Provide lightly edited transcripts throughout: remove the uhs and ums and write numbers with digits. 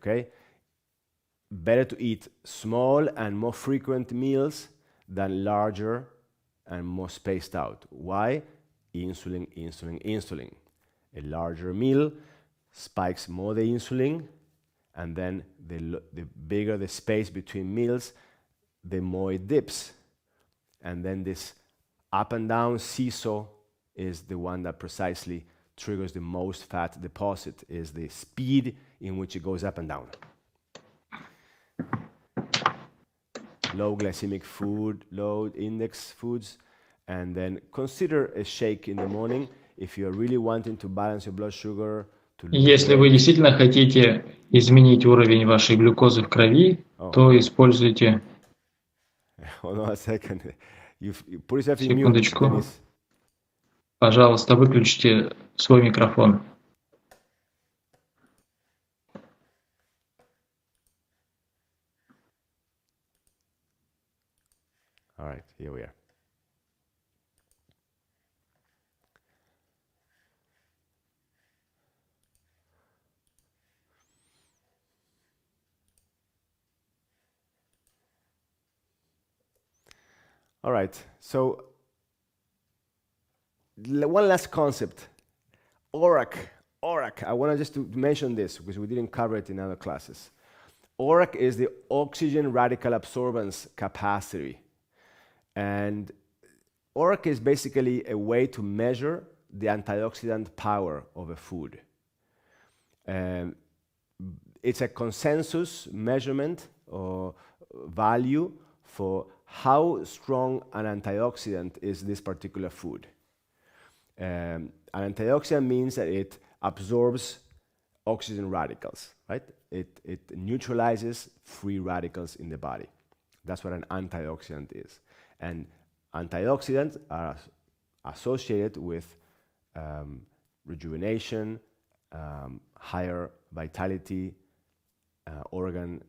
Okay? Better to eat small and more frequent meals than larger and more spaced out. Why? Insulin, insulin, insulin. A larger meal spikes more the insulin, and then the bigger the space between meals, the more it dips. And then this up and down seesaw is the one that precisely triggers the most fat deposit, is the speed in which it goes up and down. Low glycemic food, low index foods, and then consider a shake in the morning if you're really wanting to balance your blood sugar, to lose Если вы weight. действительно хотите изменить уровень вашей глюкозы в крови, то используйте... Hold on a second. You put yourself in mute, Секундочку. Dennis. Пожалуйста, выключите свой микрофон. All right, here we are. All right, so one last concept. ORAC. ORAC. I want to just to mention this because we didn't cover it in other classes. ORAC is the oxygen radical absorbance capacity. And ORAC is basically a way to measure the antioxidant power of a food. It's a consensus measurement or value for how strong an antioxidant is this particular food. An antioxidant means that it absorbs oxygen radicals, right? It neutralizes free radicals in the body. That's what an antioxidant is. And antioxidants are associated with rejuvenation, higher vitality, organ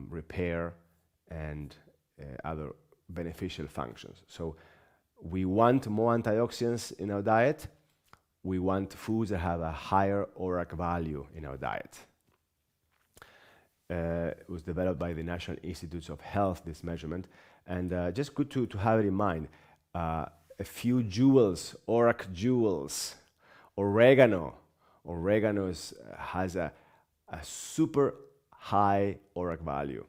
repair, and other beneficial functions. So we want more antioxidants in our diet. We want foods that have a higher ORAC value in our diet. It was developed by the National Institutes of Health, this measurement, and just good to have it in mind. A few jewels, ORAC jewels. Oregano. Oregano has a super high ORAC value.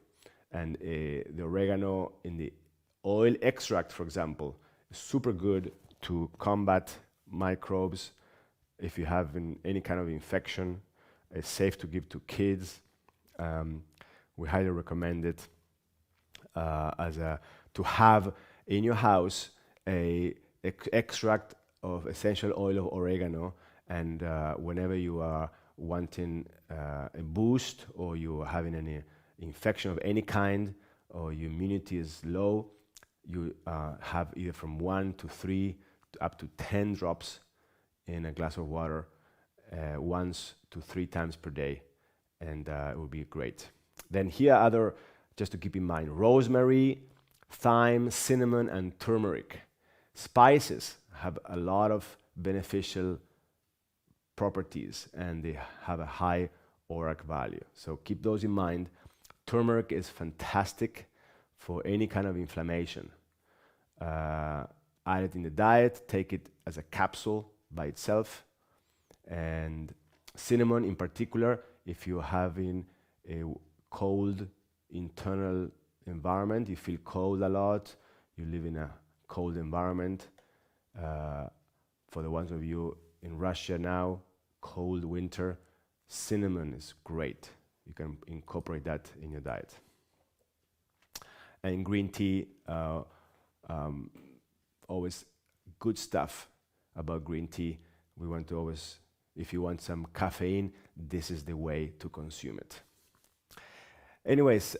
And the oregano in the oil extract, for example, is super good to combat microbes. If you have any kind of infection, it's safe to give to kids. We highly recommend it to have in your house a extract of essential oil of oregano, and whenever you are wanting a boost, or you are having any infection of any kind, or your immunity is low, you have either from 1 to 3 to up to 10 drops in a glass of water once to 3 times per day, and it will be great. Then here are other, just to keep in mind: rosemary, thyme, cinnamon, and turmeric. Spices have a lot of beneficial properties, and they have a high ORAC value. So keep those in mind. Turmeric is fantastic for any kind of inflammation. Add it in the diet, take it as a capsule by itself. And cinnamon in particular, if you're having a cold internal environment, you feel cold a lot, you live in a cold environment. For the ones of you in Russia now, cold winter, cinnamon is great. You can incorporate that in your diet. And green tea, always good stuff about green tea. We want to always, if you want some caffeine, this is the way to consume it. Anyways,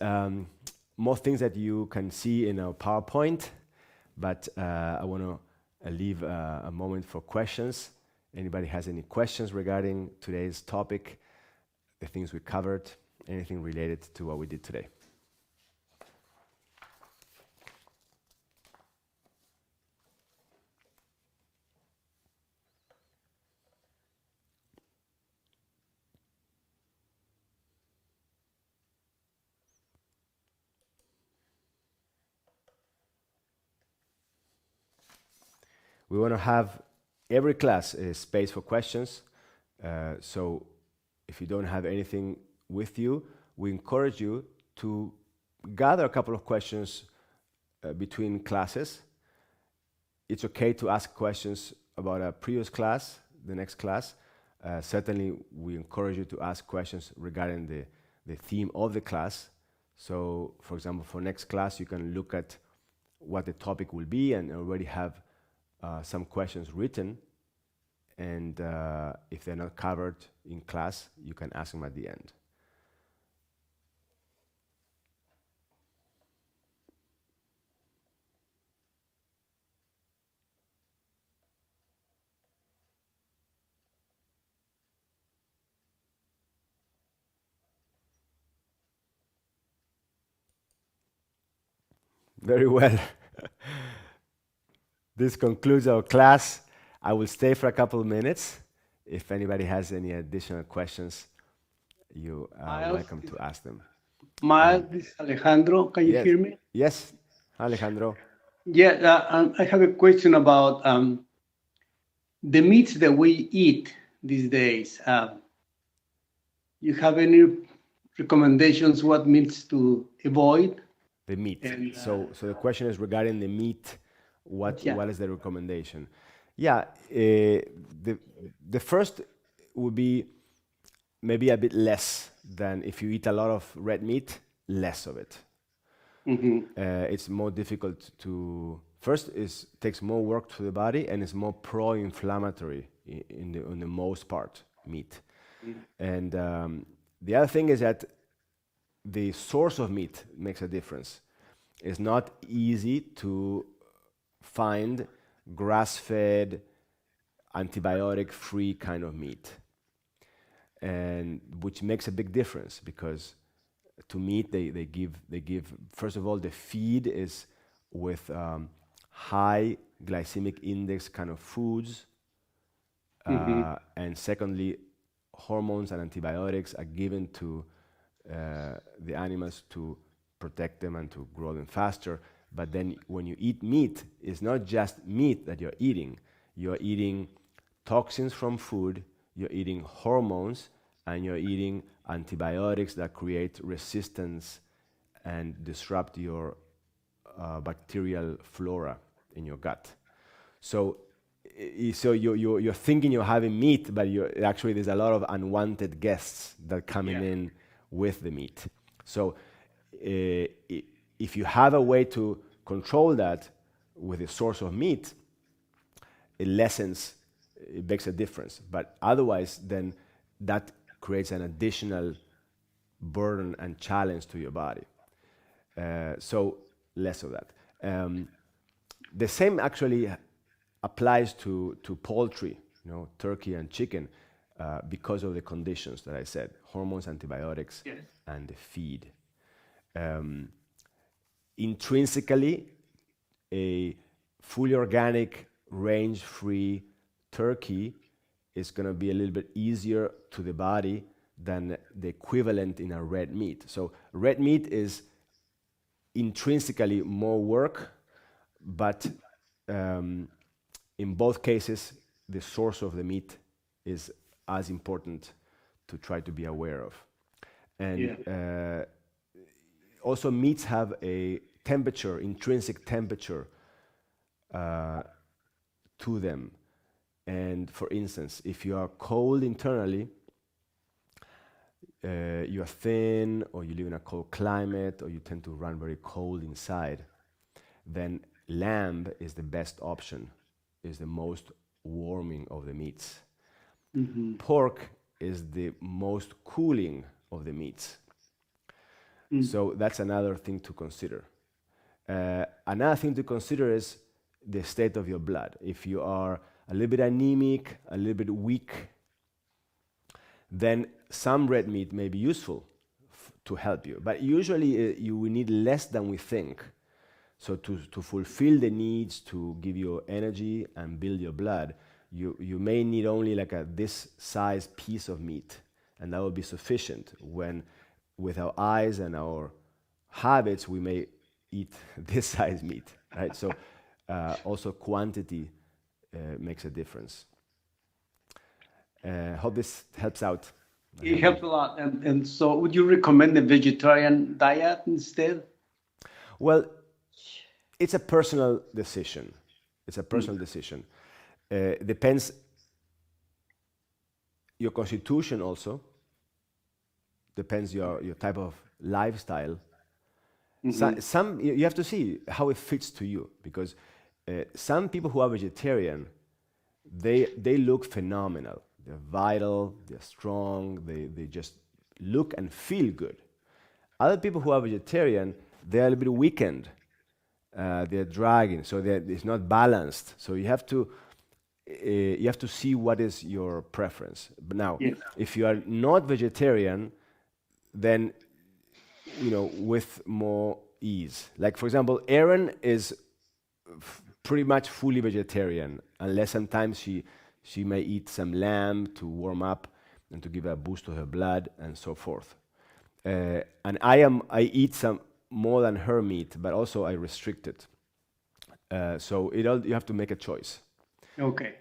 more things that you can see in our PowerPoint, but I want to leave a moment for questions. Anybody has any questions regarding today's topic, the things we covered, anything related to what we did today? We want to have every class a space for questions. So if you don't have anything with you, we encourage you to gather a couple of questions between classes. It's okay to ask questions about a previous class, the next class. Certainly, we encourage you to ask questions regarding the theme of the class. So, for example, for next class, you can look at what the topic will be and already have some questions written. And if they're not covered in class, you can ask them at the end. Very well. This concludes our class. I will stay for a couple of minutes. If anybody has any additional questions, you are Miles, welcome to ask them. Miles, this is Alejandro. Can you Yes. hear me? Yes, Alejandro. Yeah, I have a question about the meats that we eat these days. You have any recommendations what meats to avoid? The meat. And, So the question is regarding the meat. What Yeah. is the recommendation? Yeah, the first would be maybe a bit less than if you eat a lot of red meat, less of it. It's more difficult to first is takes more work to the body and is more pro-inflammatory in the most part meat. And the other thing is that the source of meat makes a difference. It's not easy to find grass-fed, antibiotic-free kind of meat, and which makes a big difference because to meat they give first of all the feed is with high glycemic index kind of foods, and secondly, hormones and antibiotics are given to the animals to protect them and to grow them faster. But then when you eat meat, it's not just meat that you're eating toxins from food, you're eating hormones, and you're eating antibiotics that create resistance and disrupt your bacterial flora in your gut. So you're thinking you're having meat, but actually there's a lot of unwanted guests that coming in with the meat. So if you have a way to control that with the source of meat, it makes a difference. But otherwise, then that creates an additional burden and challenge to your body. So less of that. The same actually applies to poultry, turkey and chicken, because of the conditions that I said: hormones, antibiotics, and the feed. Intrinsically, a fully organic, range-free turkey is going to be a little bit easier to the body than the equivalent in a red meat. So red meat is intrinsically more work, but in both cases, the source of the meat is as important to try to be aware of. And also meats have a temperature, intrinsic temperature to them. And for instance, if you are cold internally, you are thin, or you live in a cold climate, or you tend to run very cold inside, then lamb is the best option, is the most warming of the meats. Pork is the most cooling of the meats. So that's another thing to consider. Another thing to consider is the state of your blood. If you are a little bit anemic, a little bit weak, then some red meat may be useful to help you. But usually you will need less than we think. So to fulfill the needs to give you energy and build your blood, you may need only like this size piece of meat, and that will be sufficient. When with our eyes and our habits, we may eat this size meat, right? So also quantity makes a difference. Hope this helps out. It helps a lot. And so would you recommend a vegetarian diet instead? Well, it's a personal decision. It's a personal decision. Depends your constitution also. Depends your type of lifestyle. Some you have to see how it fits to you, because some people who are vegetarian, they look phenomenal. They're vital, they're strong, they just look and feel good. Other people who are vegetarian, they're a little bit weakened. They're dragging, so it's not balanced. So you have to see what is your preference. But now, Yes. if you are not vegetarian, then with more ease. Like for example, Erin is pretty much fully vegetarian, unless sometimes she may eat some lamb to warm up and to give a boost to her blood and so forth. And I eat some more than her meat, but also I restrict it. So you have to make a choice. Okay.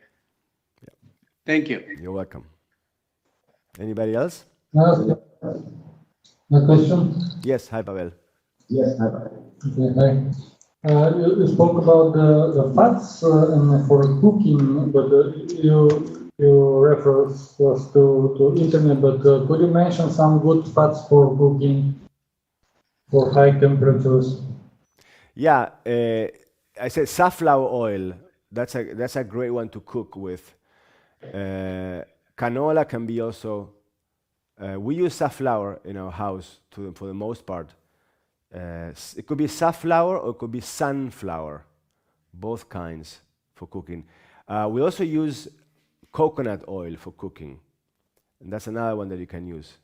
Thank you. You're welcome. Anybody else? My question? Yes, hi Pavel. Yes. Okay, hi. You spoke about the fats and for cooking, but you reference was to internet. But could you mention some good fats for cooking for high temperatures? Yeah, I said safflower oil. That's a great one to cook with. Canola can be also. We use safflower in our house for the most part. It could be safflower or it could be sunflower, both kinds for cooking. We also use coconut oil for cooking, and that's another one that you can use.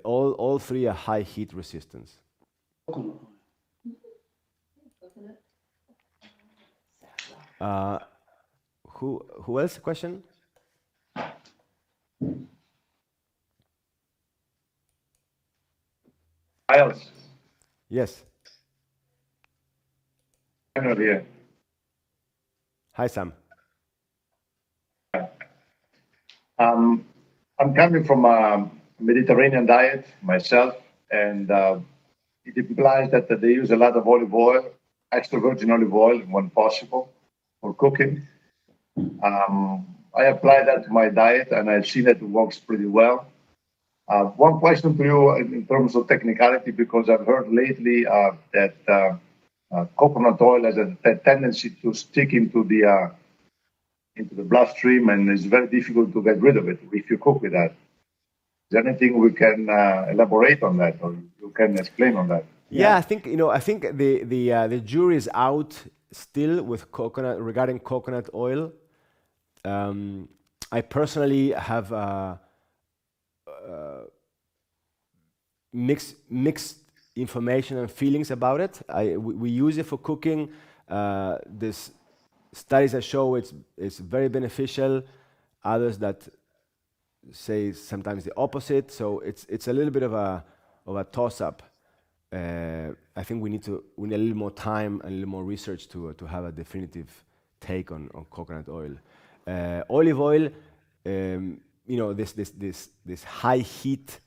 All three are high heat resistance. Who else? Question? Miles, Yes. Samuel here. Hi, Sam. I'm coming from a Mediterranean diet myself, and it implies that they use a lot of olive oil, extra virgin olive oil when possible, for cooking. I apply that to my diet, and I've seen that it works pretty well. One question to you in terms of technicality, because I've heard lately that coconut oil has a tendency to stick into the bloodstream, and it's very difficult to get rid of it if you cook with that. Is there anything we can elaborate on that, or you can explain on that? Yeah, I think the jury is out still with coconut regarding coconut oil. I personally have mixed information and feelings about it. We use it for cooking. This studies that show it's very beneficial. Others that say sometimes the opposite. So it's a little bit of a toss-up. I think we need a little more time and a little more research to have a definitive take on coconut oil. Olive oil, this high heat